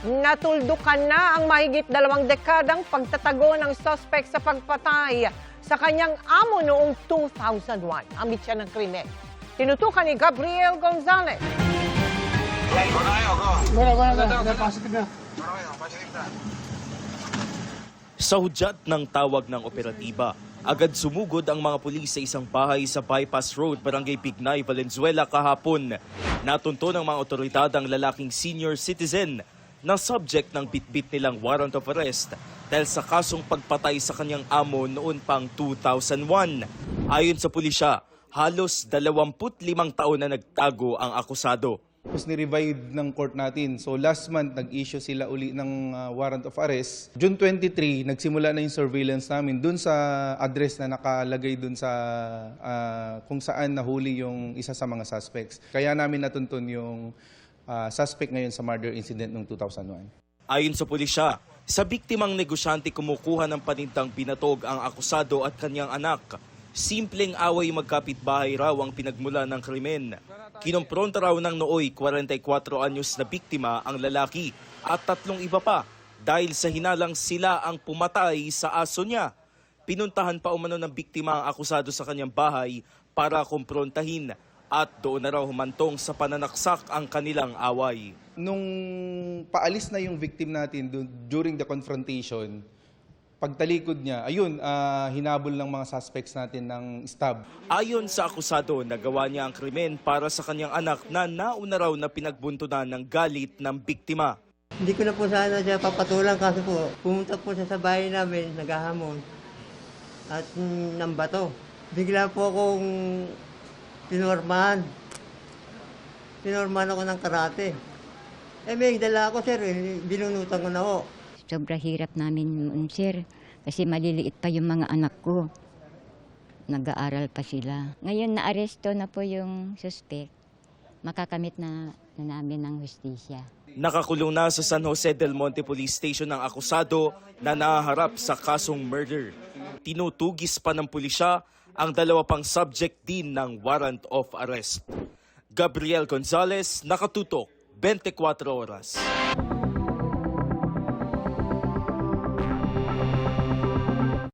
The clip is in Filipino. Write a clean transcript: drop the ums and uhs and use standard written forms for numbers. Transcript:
Natuldukan na ang mahigit 2 dekadang pagtatago ng suspect sa pagpatay sa kanyang amo noong 2001. Ambit siya ng krimen. Tinutukan ni Gabriel Gonzalez. Sa hudyat ng tawag ng operatiba, agad sumugod ang mga pulis sa isang bahay sa Bypass Road, Barangay Pignay, Valenzuela kahapon. Natunto ng mga otoridad ang lalaking senior citizen na subject ng bitbit nilang warrant of arrest dahil sa kasong pagpatay sa kanyang amo noon pang 2001. Ayon sa pulisya, halos 25 taon na nagtago ang akusado. Tapos ni-revive ng court natin. So last month, nag-issue sila uli ng warrant of arrest. June 23, nagsimula na yung surveillance namin dun sa address na nakalagay dun sa kung saan nahuli yung isa sa mga suspects. Kaya namin natuntun yung suspect ngayon sa murder incident noong 2001. Ayon sa pulisya, sa biktimang negosyante kumukuha ng panintang binatog ang akusado at kanyang anak. Simpleng away magkapitbahay raw ang pinagmula ng krimen. Kinompronta raw ng nooy 44 anyos na biktima ang lalaki at 3 iba pa dahil sa hinalang sila ang pumatay sa aso niya. Pinuntahan pa umano ng biktima ang akusado sa kanyang bahay para kumprontahin at doon na raw humantong sa pananaksak ang kanilang away. Nung paalis na yung victim natin during the confrontation, pagtalikod niya, ayun, hinabol ng mga suspects natin ng stab. Ayon sa akusado, nagawa niya ang krimen para sa kanyang anak na nauna raw na pinagbuntunan ng galit ng biktima. Hindi ko na po sana siya papatulang kasi po pumunta po siya sa bahay namin, naghahamon at ng bato. Bigla po akong pinormahan. Pinormahan ako ng karate. May dala ako, sir. Binunutan ko na ako. Sobrang hirap namin, sir, kasi maliliit pa yung mga anak ko. Nag-aaral pa sila. Ngayon, naaresto na po yung suspect. Makakamit na namin ng hustisya. Nakakulong na sa San Jose del Monte Police Station ang akusado na nahaharap sa kasong murder. Tinutugis pa ng pulisya ang 2 pang subject din ng warrant of arrest. Gabriel Gonzalez, nakatutok, 24 oras.